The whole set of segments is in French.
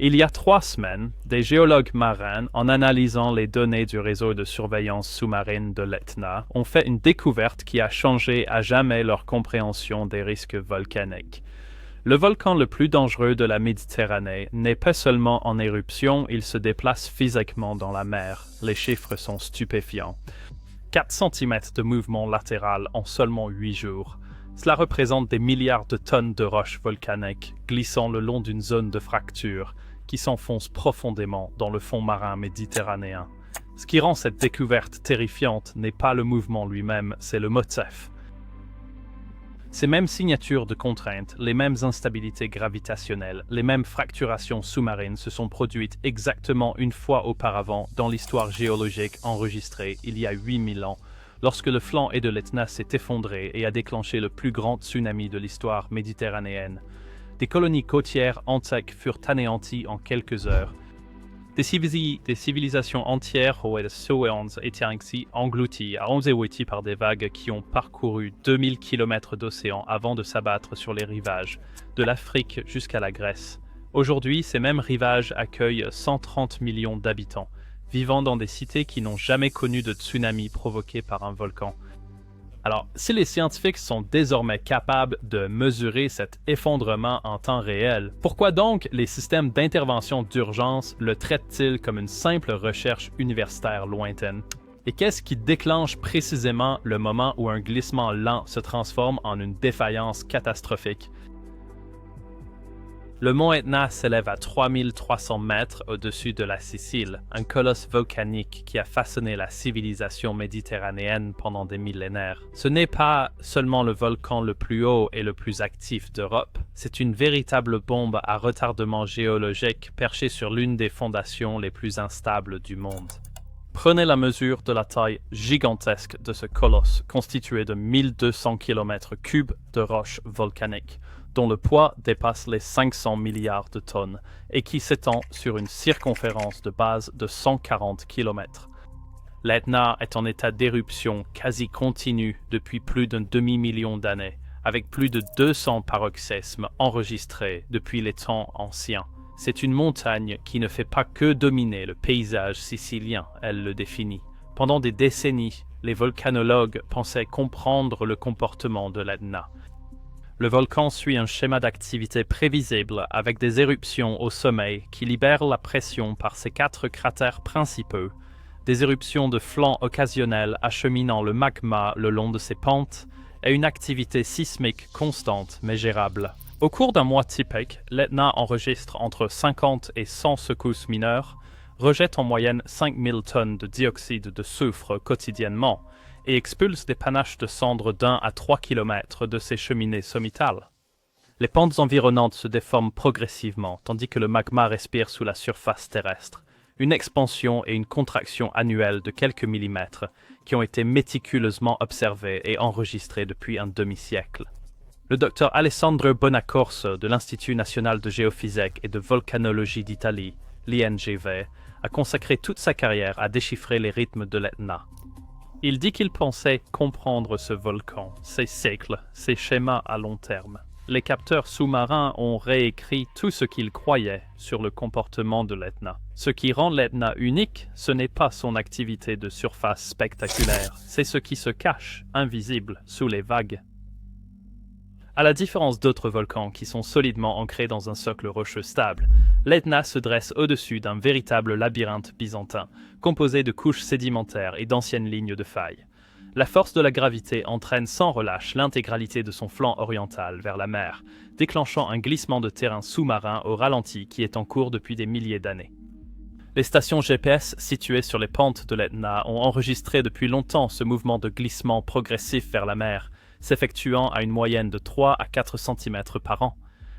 Il y a 3 semaines, des géologues marins, en analysant les données du réseau de surveillance sous-marine de l'Etna, ont fait une découverte qui a changé à jamais leur compréhension des risques volcaniques. Le volcan le plus dangereux de la Méditerranée n'est pas seulement en éruption, il se déplace physiquement dans la mer. Les chiffres sont stupéfiants. 4 centimètres de mouvement latéral en seulement 8 jours. Cela représente des milliards de tonnes de roches volcaniques glissant le long d'une zone de fracture qui s'enfonce profondément dans le fond marin méditerranéen. Ce qui rend cette découverte terrifiante n'est pas le mouvement lui-même, c'est le motif. Ces mêmes signatures de contraintes, les mêmes instabilités gravitationnelles, les mêmes fracturations sous-marines se sont produites exactement une fois auparavant dans l'histoire géologique enregistrée il y a 8000 ans, lorsque le flanc de l'Etna s'est effondré et a déclenché le plus grand tsunami de l'histoire méditerranéenne. Des colonies côtières antiques furent anéanties en quelques heures. Des civilisations entières ont été ainsi englouties à 11 par des vagues qui ont parcouru 2000 km d'océan avant de s'abattre sur les rivages, de l'Afrique jusqu'à la Grèce. Aujourd'hui, ces mêmes rivages accueillent 130 millions d'habitants, vivant dans des cités qui n'ont jamais connu de tsunami provoqué par un volcan. Alors, si les scientifiques sont désormais capables de mesurer cet effondrement en temps réel, pourquoi donc les systèmes d'intervention d'urgence le traitent-ils comme une simple recherche universitaire lointaine? Et qu'est-ce qui déclenche précisément le moment où un glissement lent se transforme en une défaillance catastrophique? Le mont Etna s'élève à 3300 mètres au-dessus de la Sicile, un colosse volcanique qui a façonné la civilisation méditerranéenne pendant des millénaires. Ce n'est pas seulement le volcan le plus haut et le plus actif d'Europe, c'est une véritable bombe à retardement géologique perchée sur l'une des fondations les plus instables du monde. Prenez la mesure de la taille gigantesque de ce colosse, constitué de 1200 km3 de roches volcaniques, dont le poids dépasse les 500 milliards de tonnes et qui s'étend sur une circonférence de base de 140 km. L'Etna est en état d'éruption quasi continue depuis plus d'un demi-million d'années, avec plus de 200 paroxysmes enregistrés depuis les temps anciens. C'est une montagne qui ne fait pas que dominer le paysage sicilien, elle le définit. Pendant des décennies, les volcanologues pensaient comprendre le comportement de l'Etna. Le volcan suit un schéma d'activité prévisible avec des éruptions au sommet qui libèrent la pression par ses 4 cratères principaux, des éruptions de flanc occasionnelles acheminant le magma le long de ses pentes et une activité sismique constante mais gérable. Au cours d'un mois typique, l'Etna enregistre entre 50 et 100 secousses mineures, rejette en moyenne 5000 tonnes de dioxyde de soufre quotidiennement, et expulse des panaches de cendres d'1 à 3 km de ses cheminées sommitales. Les pentes environnantes se déforment progressivement, tandis que le magma respire sous la surface terrestre. Une expansion et une contraction annuelle de quelques millimètres qui ont été méticuleusement observées et enregistrées depuis un demi-siècle. Le docteur Alessandro Bonacorso de l'Institut national de géophysique et de volcanologie d'Italie, l'INGV, a consacré toute sa carrière à déchiffrer les rythmes de l'Etna. Il dit qu'il pensait comprendre ce volcan, ses cycles, ses schémas à long terme. Les capteurs sous-marins ont réécrit tout ce qu'ils croyaient sur le comportement de l'Etna. Ce qui rend l'Etna unique, ce n'est pas son activité de surface spectaculaire, c'est ce qui se cache, invisible, sous les vagues. À la différence d'autres volcans qui sont solidement ancrés dans un socle rocheux stable, l'Etna se dresse au-dessus d'un véritable labyrinthe byzantin, composé de couches sédimentaires et d'anciennes lignes de failles. La force de la gravité entraîne sans relâche l'intégralité de son flanc oriental vers la mer, déclenchant un glissement de terrain sous-marin au ralenti qui est en cours depuis des milliers d'années. Les stations GPS situées sur les pentes de l'Etna ont enregistré depuis longtemps ce mouvement de glissement progressif vers la mer, s'effectuant à une moyenne de 3 à 4 cm par an.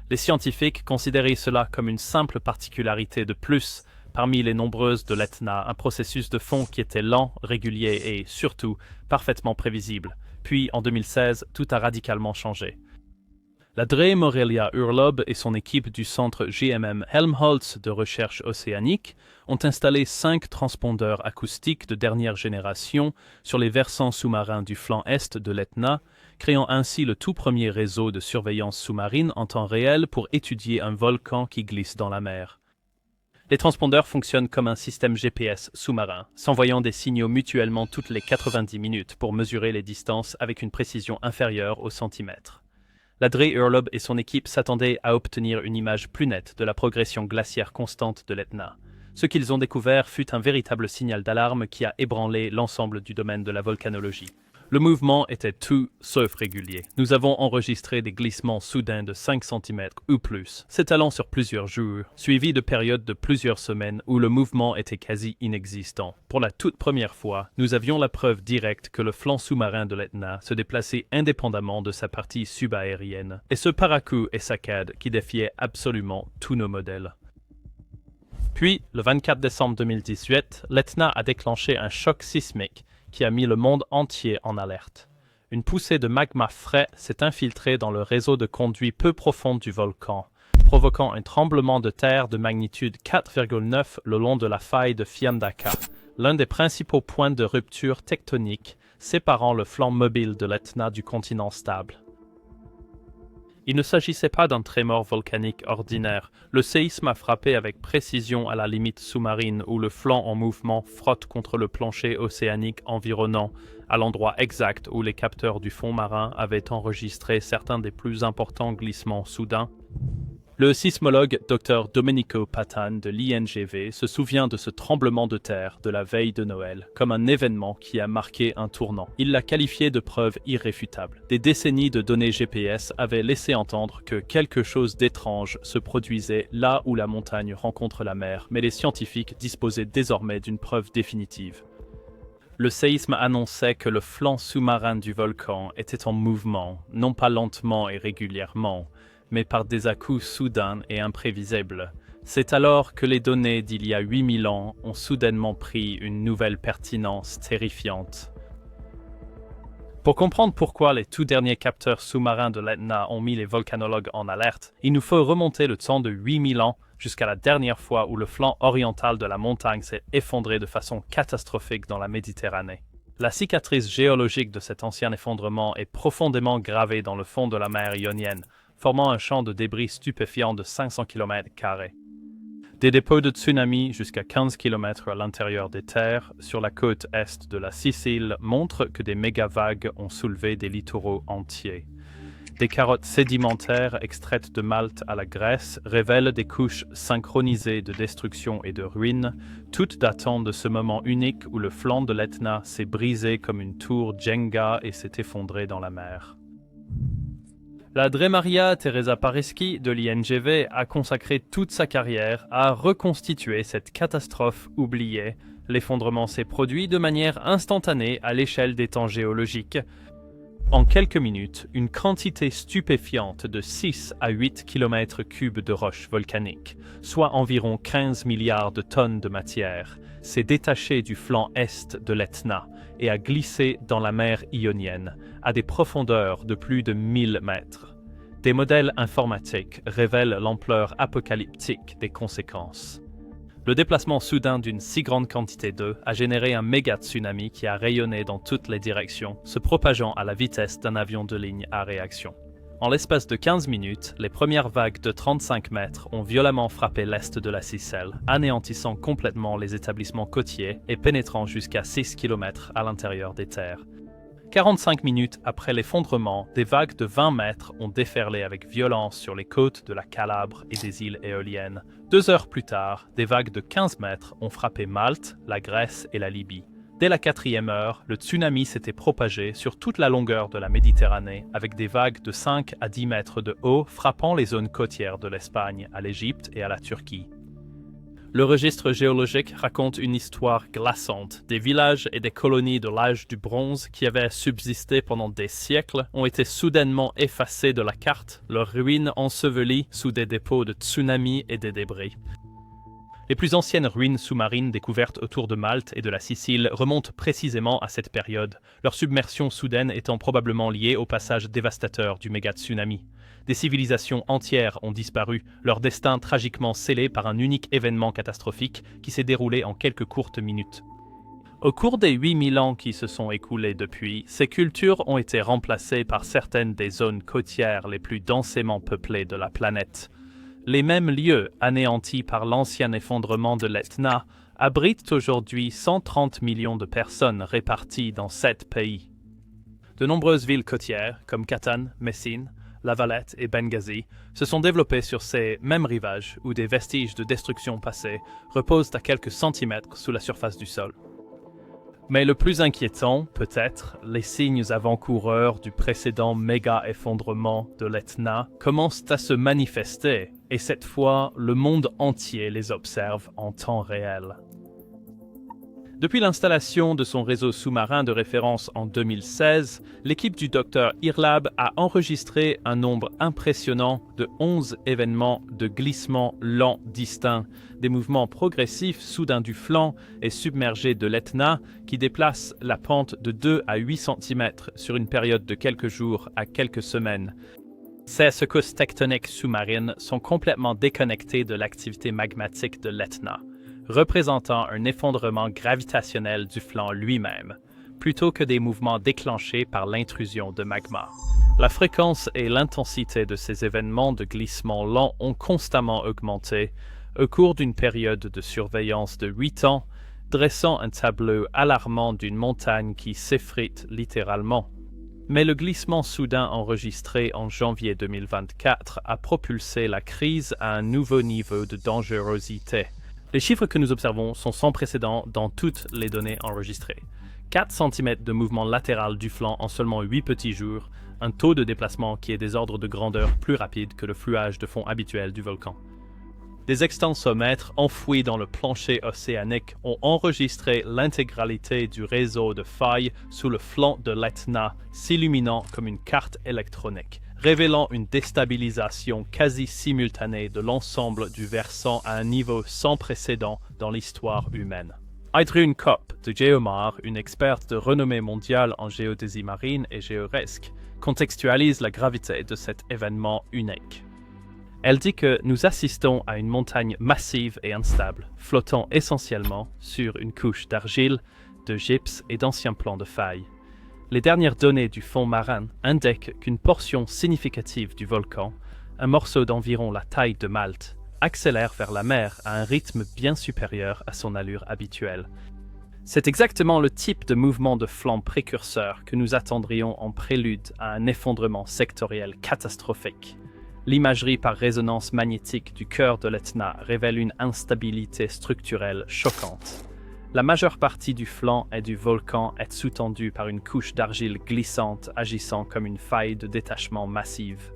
Les scientifiques considéraient cela comme une simple particularité de plus parmi les nombreuses de l'Etna, un processus de fond qui était lent, régulier et, surtout, parfaitement prévisible. Puis, en 2016, tout a radicalement changé. L'André Morelia Urlaub et son équipe du centre GMM Helmholtz de recherche océanique ont installé 5 transpondeurs acoustiques de dernière génération sur les versants sous-marins du flanc est de l'Etna, créant ainsi le tout premier réseau de surveillance sous-marine en temps réel pour étudier un volcan qui glisse dans la mer. Les transpondeurs fonctionnent comme un système GPS sous-marin, s'envoyant des signaux mutuellement toutes les 90 minutes pour mesurer les distances avec une précision inférieure au centimètre. Ladré Urlaub et son équipe s'attendaient à obtenir une image plus nette de la progression glaciaire constante de l'Etna. Ce qu'ils ont découvert fut un véritable signal d'alarme qui a ébranlé l'ensemble du domaine de la volcanologie. Le mouvement était tout sauf régulier. Nous avons enregistré des glissements soudains de 5 cm ou plus, s'étalant sur plusieurs jours, suivis de périodes de plusieurs semaines où le mouvement était quasi inexistant. Pour la toute première fois, nous avions la preuve directe que le flanc sous-marin de l'Etna se déplaçait indépendamment de sa partie subaérienne, et ce par à-coups et saccades qui défiaient absolument tous nos modèles. Puis, le 24 décembre 2018, l'Etna a déclenché un choc sismique qui a mis le monde entier en alerte. Une poussée de magma frais s'est infiltrée dans le réseau de conduits peu profond du volcan, provoquant un tremblement de terre de magnitude 4,9 le long de la faille de Fiandaca, l'un des principaux points de rupture tectonique séparant le flanc mobile de l'Etna du continent stable. Il ne s'agissait pas d'un trémor volcanique ordinaire. Le séisme a frappé avec précision à la limite sous-marine où le flanc en mouvement frotte contre le plancher océanique environnant, à l'endroit exact où les capteurs du fond marin avaient enregistré certains des plus importants glissements soudains. Le sismologue Dr Domenico Patan de l'INGV se souvient de ce tremblement de terre de la veille de Noël comme un événement qui a marqué un tournant. Il l'a qualifié de preuve irréfutable. Des décennies de données GPS avaient laissé entendre que quelque chose d'étrange se produisait là où la montagne rencontre la mer, mais les scientifiques disposaient désormais d'une preuve définitive. Le séisme annonçait que le flanc sous-marin du volcan était en mouvement, non pas lentement et régulièrement, mais par des à-coups soudains et imprévisibles. C'est alors que les données d'il y a 8000 ans ont soudainement pris une nouvelle pertinence terrifiante. Pour comprendre pourquoi les tout derniers capteurs sous-marins de l'Etna ont mis les volcanologues en alerte, il nous faut remonter le temps de 8000 ans jusqu'à la dernière fois où le flanc oriental de la montagne s'est effondré de façon catastrophique dans la Méditerranée. La cicatrice géologique de cet ancien effondrement est profondément gravée dans le fond de la mer Ionienne, formant un champ de débris stupéfiant de 500 km². Des dépôts de tsunami jusqu'à 15 km à l'intérieur des terres, sur la côte est de la Sicile, montrent que des méga-vagues ont soulevé des littoraux entiers. Des carottes sédimentaires extraites de Malte à la Grèce révèlent des couches synchronisées de destruction et de ruines, toutes datant de ce moment unique où le flanc de l'Etna s'est brisé comme une tour Jenga et s'est effondré dans la mer. La Maria Teresa Pareschi de l'INGV a consacré toute sa carrière à reconstituer cette catastrophe oubliée. L'effondrement s'est produit de manière instantanée à l'échelle des temps géologiques. En quelques minutes, une quantité stupéfiante de 6 à 8 km³ de roches volcaniques, soit environ 15 milliards de tonnes de matière, s'est détachée du flanc est de l'Etna et a glissé dans la mer Ionienne, à des profondeurs de plus de 1000 mètres. Des modèles informatiques révèlent l'ampleur apocalyptique des conséquences. Le déplacement soudain d'une si grande quantité d'eau a généré un méga tsunami qui a rayonné dans toutes les directions, se propageant à la vitesse d'un avion de ligne à réaction. En l'espace de 15 minutes, les premières vagues de 35 mètres ont violemment frappé l'est de la Sicile, anéantissant complètement les établissements côtiers et pénétrant jusqu'à 6 km à l'intérieur des terres. 45 minutes après l'effondrement, des vagues de 20 mètres ont déferlé avec violence sur les côtes de la Calabre et des îles éoliennes. 2 heures plus tard, des vagues de 15 mètres ont frappé Malte, la Grèce et la Libye. Dès la 4e heure, le tsunami s'était propagé sur toute la longueur de la Méditerranée avec des vagues de 5 à 10 mètres de haut frappant les zones côtières de l'Espagne, à l'Égypte et à la Turquie. Le registre géologique raconte une histoire glaçante. Des villages et des colonies de l'âge du bronze qui avaient subsisté pendant des siècles ont été soudainement effacés de la carte, leurs ruines ensevelies sous des dépôts de tsunami et des débris. Les plus anciennes ruines sous-marines découvertes autour de Malte et de la Sicile remontent précisément à cette période, leur submersion soudaine étant probablement liée au passage dévastateur du méga-tsunami. Des civilisations entières ont disparu, leur destin tragiquement scellé par un unique événement catastrophique qui s'est déroulé en quelques courtes minutes. Au cours des 8000 ans qui se sont écoulés depuis, ces cultures ont été remplacées par certaines des zones côtières les plus densément peuplées de la planète. Les mêmes lieux, anéantis par l'ancien effondrement de l'Etna, abritent aujourd'hui 130 millions de personnes réparties dans 7 pays. De nombreuses villes côtières, comme Catane, Messine, La Valette et Benghazi, se sont développées sur ces mêmes rivages où des vestiges de destruction passée reposent à quelques centimètres sous la surface du sol. Mais le plus inquiétant, peut-être, les signes avant-coureurs du précédent méga-effondrement de l'Etna commencent à se manifester, et cette fois, le monde entier les observe en temps réel. Depuis l'installation de son réseau sous-marin de référence en 2016, l'équipe du Dr Irlab a enregistré un nombre impressionnant de 11 événements de glissement lent distincts, des mouvements progressifs soudains du flanc et submergé de l'Etna qui déplacent la pente de 2 à 8 cm sur une période de quelques jours à quelques semaines. Ces secousses tectoniques sous-marines sont complètement déconnectées de l'activité magmatique de l'Etna, représentant un effondrement gravitationnel du flanc lui-même, plutôt que des mouvements déclenchés par l'intrusion de magma. La fréquence et l'intensité de ces événements de glissement lent ont constamment augmenté au cours d'une période de surveillance de 8 ans, dressant un tableau alarmant d'une montagne qui s'effrite littéralement. Mais le glissement soudain enregistré en janvier 2024 a propulsé la crise à un nouveau niveau de dangerosité. Les chiffres que nous observons sont sans précédent dans toutes les données enregistrées. 4 cm de mouvement latéral du flanc en seulement 8 petits jours, un taux de déplacement qui est des ordres de grandeur plus rapide que le fluage de fond habituel du volcan. Des extensomètres enfouis dans le plancher océanique ont enregistré l'intégralité du réseau de failles sous le flanc de l'Etna, s'illuminant comme une carte électronique, révélant une déstabilisation quasi simultanée de l'ensemble du versant à un niveau sans précédent dans l'histoire humaine. Aidrun Kopp de Geomar, une experte de renommée mondiale en géodésie marine et géoresque, contextualise la gravité de cet événement unique. Elle dit que nous assistons à une montagne massive et instable, flottant essentiellement sur une couche d'argile, de gypse et d'anciens plans de faille. Les dernières données du fond marin indiquent qu'une portion significative du volcan, un morceau d'environ la taille de Malte, accélère vers la mer à un rythme bien supérieur à son allure habituelle. C'est exactement le type de mouvement de flanc précurseur que nous attendrions en prélude à un effondrement sectoriel catastrophique. L'imagerie par résonance magnétique du cœur de l'Etna révèle une instabilité structurelle choquante. La majeure partie du flanc et du volcan est sous-tendue par une couche d'argile glissante agissant comme une faille de détachement massive.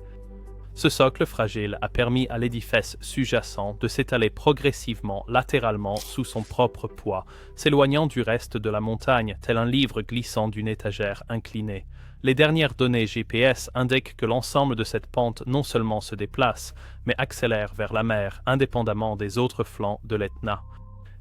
Ce socle fragile a permis à l'édifice sous-jacent de s'étaler progressivement latéralement sous son propre poids, s'éloignant du reste de la montagne tel un livre glissant d'une étagère inclinée. Les dernières données GPS indiquent que l'ensemble de cette pente non seulement se déplace, mais accélère vers la mer, indépendamment des autres flancs de l'Etna.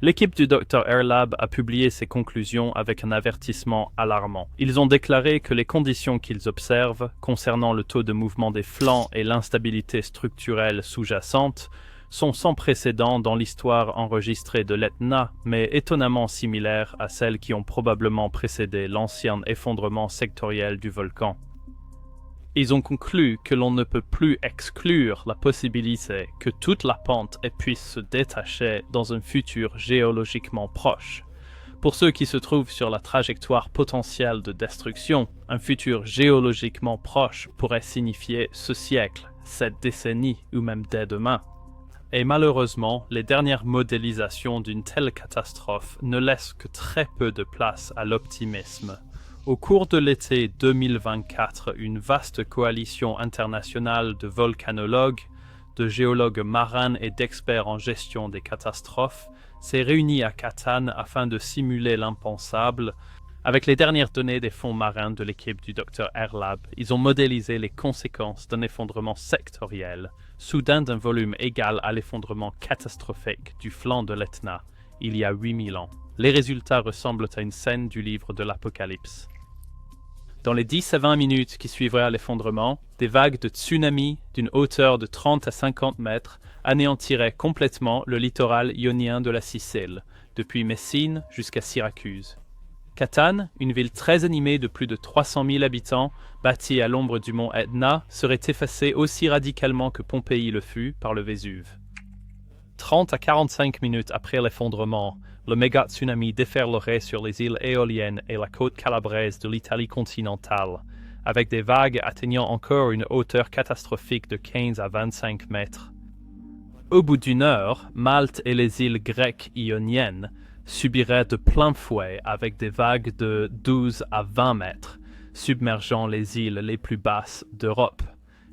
L'équipe du Dr Irlab a publié ses conclusions avec un avertissement alarmant. Ils ont déclaré que les conditions qu'ils observent, concernant le taux de mouvement des flancs et l'instabilité structurelle sous-jacente, sont sans précédent dans l'histoire enregistrée de l'Etna, mais étonnamment similaires à celles qui ont probablement précédé l'ancien effondrement sectoriel du volcan. Ils ont conclu que l'on ne peut plus exclure la possibilité que toute la pente puisse se détacher dans un futur géologiquement proche. Pour ceux qui se trouvent sur la trajectoire potentielle de destruction, un futur géologiquement proche pourrait signifier ce siècle, cette décennie ou même dès demain. Et malheureusement, les dernières modélisations d'une telle catastrophe ne laissent que très peu de place à l'optimisme. Au cours de l'été 2024, une vaste coalition internationale de volcanologues, de géologues marins et d'experts en gestion des catastrophes s'est réunie à Catane afin de simuler l'impensable. Avec les dernières données des fonds marins de l'équipe du Dr Irlab, ils ont modélisé les conséquences d'un effondrement sectoriel, soudain d'un volume égal à l'effondrement catastrophique du flanc de l'Etna, il y a 8000 ans. Les résultats ressemblent à une scène du livre de l'Apocalypse. Dans les 10 à 20 minutes qui suivraient à l'effondrement, des vagues de tsunami d'une hauteur de 30 à 50 mètres anéantiraient complètement le littoral ionien de la Sicile, depuis Messine jusqu'à Syracuse. Catane, une ville très animée de plus de 300 000 habitants, bâtie à l'ombre du mont Etna, serait effacée aussi radicalement que Pompéi le fut par le Vésuve. 30 à 45 minutes après l'effondrement, le méga-tsunami déferlerait sur les îles éoliennes et la côte calabraise de l'Italie continentale, avec des vagues atteignant encore une hauteur catastrophique de 15 à 25 mètres. Au bout d'une heure, Malte et les îles grecques ioniennes subiraient de plein fouet avec des vagues de 12 à 20 mètres, submergeant les îles les plus basses d'Europe.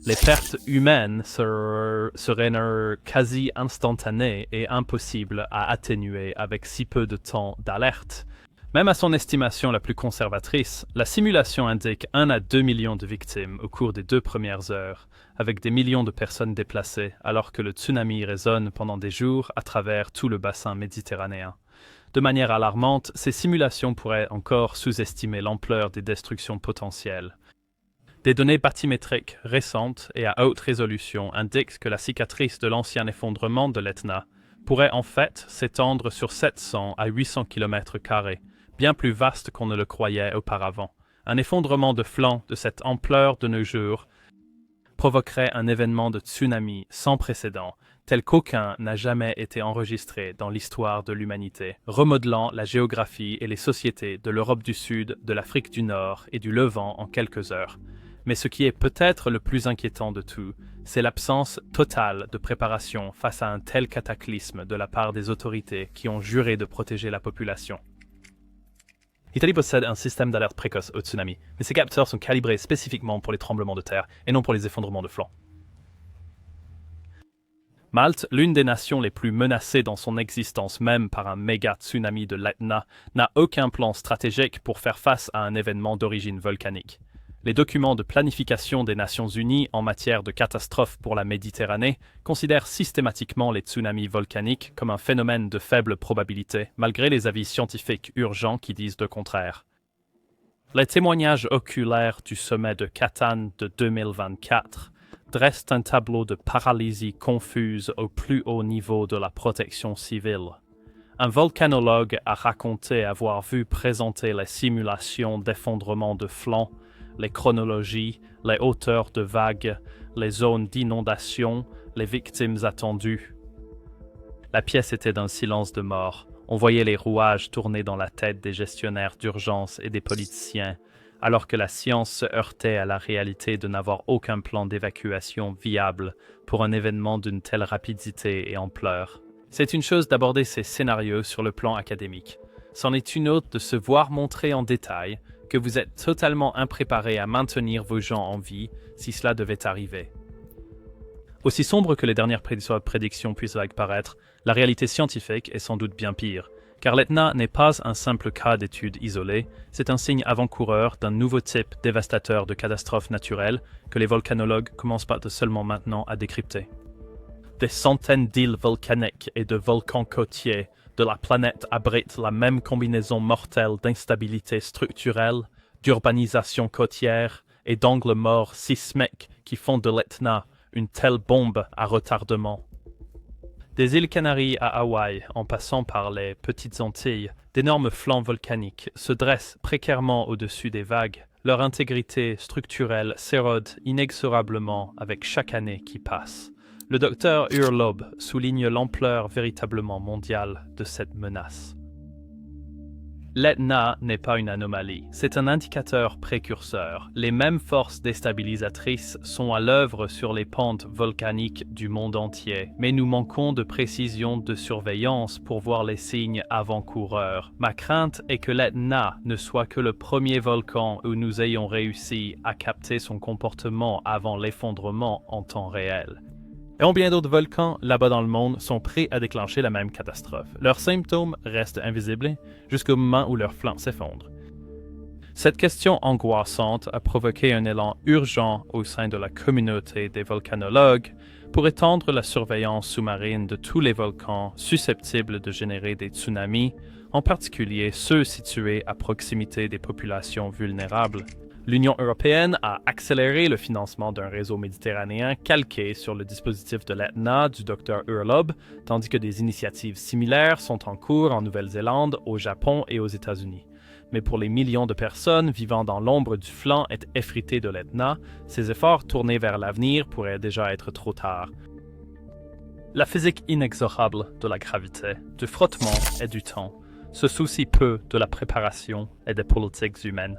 Les pertes humaines seraient quasi instantanées et impossibles à atténuer avec si peu de temps d'alerte. Même à son estimation la plus conservatrice, la simulation indique 1 à 2 millions de victimes au cours des 2 premières heures, avec des millions de personnes déplacées, alors que le tsunami résonne pendant des jours à travers tout le bassin méditerranéen. De manière alarmante, ces simulations pourraient encore sous-estimer l'ampleur des destructions potentielles. Des données bathymétriques récentes et à haute résolution indiquent que la cicatrice de l'ancien effondrement de l'Etna pourrait en fait s'étendre sur 700 à 800 km², bien plus vaste qu'on ne le croyait auparavant. Un effondrement de flanc de cette ampleur de nos jours provoquerait un événement de tsunami sans précédent, tel qu'aucun n'a jamais été enregistré dans l'histoire de l'humanité, remodelant la géographie et les sociétés de l'Europe du Sud, de l'Afrique du Nord et du Levant en quelques heures. Mais ce qui est peut-être le plus inquiétant de tout, c'est l'absence totale de préparation face à un tel cataclysme de la part des autorités qui ont juré de protéger la population. L'Italie possède un système d'alerte précoce au tsunami, mais ces capteurs sont calibrés spécifiquement pour les tremblements de terre et non pour les effondrements de flanc. Malte, l'une des nations les plus menacées dans son existence même par un méga tsunami de l'Etna, n'a aucun plan stratégique pour faire face à un événement d'origine volcanique. Les documents de planification des Nations Unies en matière de catastrophes pour la Méditerranée considèrent systématiquement les tsunamis volcaniques comme un phénomène de faible probabilité, malgré les avis scientifiques urgents qui disent le contraire. Les témoignages oculaires du sommet de Catane de 2024 dressent un tableau de paralysie confuse au plus haut niveau de la protection civile. Un volcanologue a raconté avoir vu présenter les simulations d'effondrement de flanc, les chronologies, les hauteurs de vagues, les zones d'inondation, les victimes attendues. La pièce était d'un silence de mort. On voyait les rouages tourner dans la tête des gestionnaires d'urgence et des politiciens, alors que la science se heurtait à la réalité de n'avoir aucun plan d'évacuation viable pour un événement d'une telle rapidité et ampleur. C'est une chose d'aborder ces scénarios sur le plan académique. C'en est une autre de se voir montrer en détail que vous êtes totalement impréparé à maintenir vos gens en vie si cela devait arriver. Aussi sombre que les dernières prédictions puissent paraître, la réalité scientifique est sans doute bien pire, car l'Etna n'est pas un simple cas d'étude isolée, c'est un signe avant-coureur d'un nouveau type dévastateur de catastrophes naturelles que les volcanologues commencent pas seulement maintenant à décrypter. Des centaines d'îles volcaniques et de volcans côtiers de la planète abrite la même combinaison mortelle d'instabilité structurelle, d'urbanisation côtière et d'angles morts sismiques qui font de l'Etna une telle bombe à retardement. Des îles Canaries à Hawaï, en passant par les Petites Antilles, d'énormes flancs volcaniques se dressent précairement au-dessus des vagues. Leur intégrité structurelle s'érode inexorablement avec chaque année qui passe. Le docteur Urlaub souligne l'ampleur véritablement mondiale de cette menace. L'Etna n'est pas une anomalie, c'est un indicateur précurseur. Les mêmes forces déstabilisatrices sont à l'œuvre sur les pentes volcaniques du monde entier, mais nous manquons de précision de surveillance pour voir les signes avant-coureurs. Ma crainte est que l'Etna ne soit que le premier volcan où nous ayons réussi à capter son comportement avant l'effondrement en temps réel. Et bien d'autres volcans là-bas dans le monde sont prêts à déclencher la même catastrophe. Leurs symptômes restent invisibles jusqu'au moment où leurs flancs s'effondrent. Cette question angoissante a provoqué un élan urgent au sein de la communauté des volcanologues pour étendre la surveillance sous-marine de tous les volcans susceptibles de générer des tsunamis, en particulier ceux situés à proximité des populations vulnérables. L'Union européenne a accéléré le financement d'un réseau méditerranéen calqué sur le dispositif de l'Etna du Dr Urlaub, tandis que des initiatives similaires sont en cours en Nouvelle-Zélande, au Japon et aux États-Unis. Mais pour les millions de personnes vivant dans l'ombre du flanc et effrité de l'Etna, ces efforts tournés vers l'avenir pourraient déjà être trop tard. La physique inexorable de la gravité, du frottement et du temps, se soucie peu de la préparation et des politiques humaines.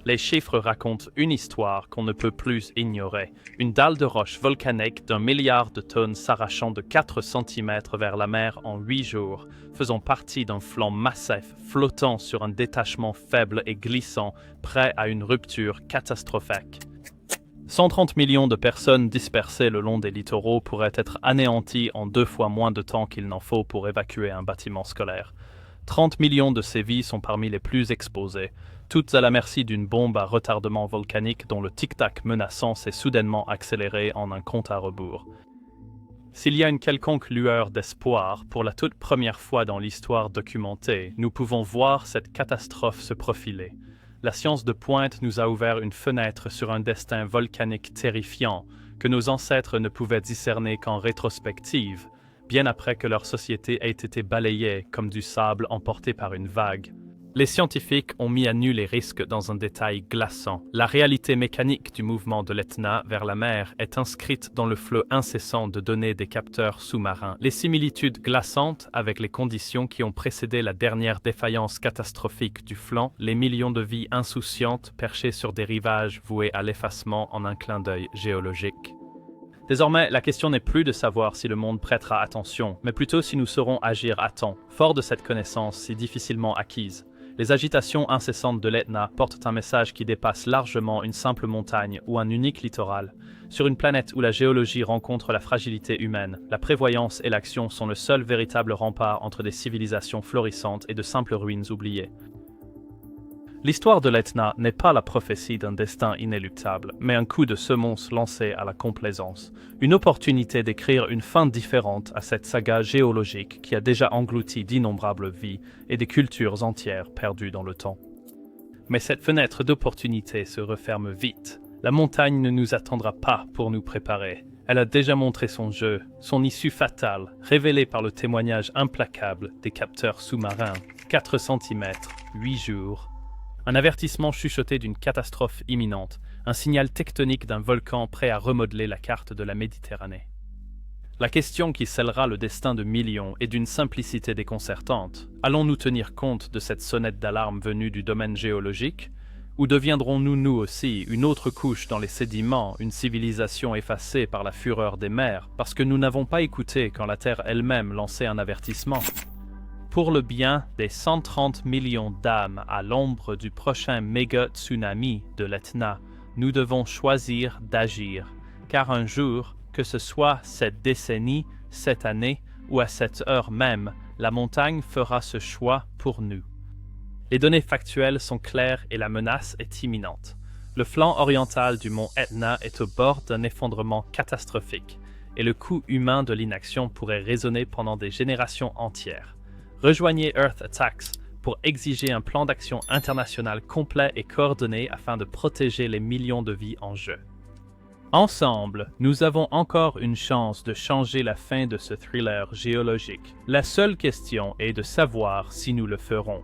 Les chiffres racontent une histoire qu'on ne peut plus ignorer. Une dalle de roche volcanique d'1 milliard de tonnes s'arrachant de 4 cm vers la mer en 8 jours, faisant partie d'un flanc massif flottant sur un détachement faible et glissant, prêt à une rupture catastrophique. 130 millions de personnes dispersées le long des littoraux pourraient être anéanties en 2 fois moins de temps qu'il n'en faut pour évacuer un bâtiment scolaire. 30 millions de ces vies sont parmi les plus exposées, toutes à la merci d'une bombe à retardement volcanique dont le tic-tac menaçant s'est soudainement accéléré en un compte à rebours. S'il y a une quelconque lueur d'espoir, pour la toute première fois dans l'histoire documentée, nous pouvons voir cette catastrophe se profiler. La science de pointe nous a ouvert une fenêtre sur un destin volcanique terrifiant que nos ancêtres ne pouvaient discerner qu'en rétrospective, bien après que leur société ait été balayée comme du sable emporté par une vague. Les scientifiques ont mis à nu les risques dans un détail glaçant. La réalité mécanique du mouvement de l'Etna vers la mer est inscrite dans le flot incessant de données des capteurs sous-marins. Les similitudes glaçantes avec les conditions qui ont précédé la dernière défaillance catastrophique du flanc, les millions de vies insouciantes perchées sur des rivages voués à l'effacement en un clin d'œil géologique. Désormais, la question n'est plus de savoir si le monde prêtera attention, mais plutôt si nous saurons agir à temps, fort de cette connaissance si difficilement acquise. Les agitations incessantes de l'Etna portent un message qui dépasse largement une simple montagne ou un unique littoral. Sur une planète où la géologie rencontre la fragilité humaine, la prévoyance et l'action sont le seul véritable rempart entre des civilisations florissantes et de simples ruines oubliées. L'histoire de l'Etna n'est pas la prophétie d'un destin inéluctable, mais un coup de semonce lancé à la complaisance. Une opportunité d'écrire une fin différente à cette saga géologique qui a déjà englouti d'innombrables vies et des cultures entières perdues dans le temps. Mais cette fenêtre d'opportunité se referme vite. La montagne ne nous attendra pas pour nous préparer. Elle a déjà montré son jeu, son issue fatale, révélée par le témoignage implacable des capteurs sous-marins. 4 cm, 8 jours. Un avertissement chuchoté d'une catastrophe imminente, un signal tectonique d'un volcan prêt à remodeler la carte de la Méditerranée. La question qui scellera le destin de millions est d'une simplicité déconcertante. Allons-nous tenir compte de cette sonnette d'alarme venue du domaine géologique? Ou deviendrons-nous nous aussi une autre couche dans les sédiments, une civilisation effacée par la fureur des mers, parce que nous n'avons pas écouté quand la Terre elle-même lançait un avertissement? Pour le bien des 130 millions d'âmes à l'ombre du prochain méga-tsunami de l'Etna, nous devons choisir d'agir, car un jour, que ce soit cette décennie, cette année ou à cette heure même, la montagne fera ce choix pour nous. Les données factuelles sont claires et la menace est imminente. Le flanc oriental du mont Etna est au bord d'un effondrement catastrophique, et le coût humain de l'inaction pourrait résonner pendant des générations entières. Rejoignez Earth Attacks pour exiger un plan d'action international complet et coordonné afin de protéger les millions de vies en jeu. Ensemble, nous avons encore une chance de changer la fin de ce thriller géologique. La seule question est de savoir si nous le ferons.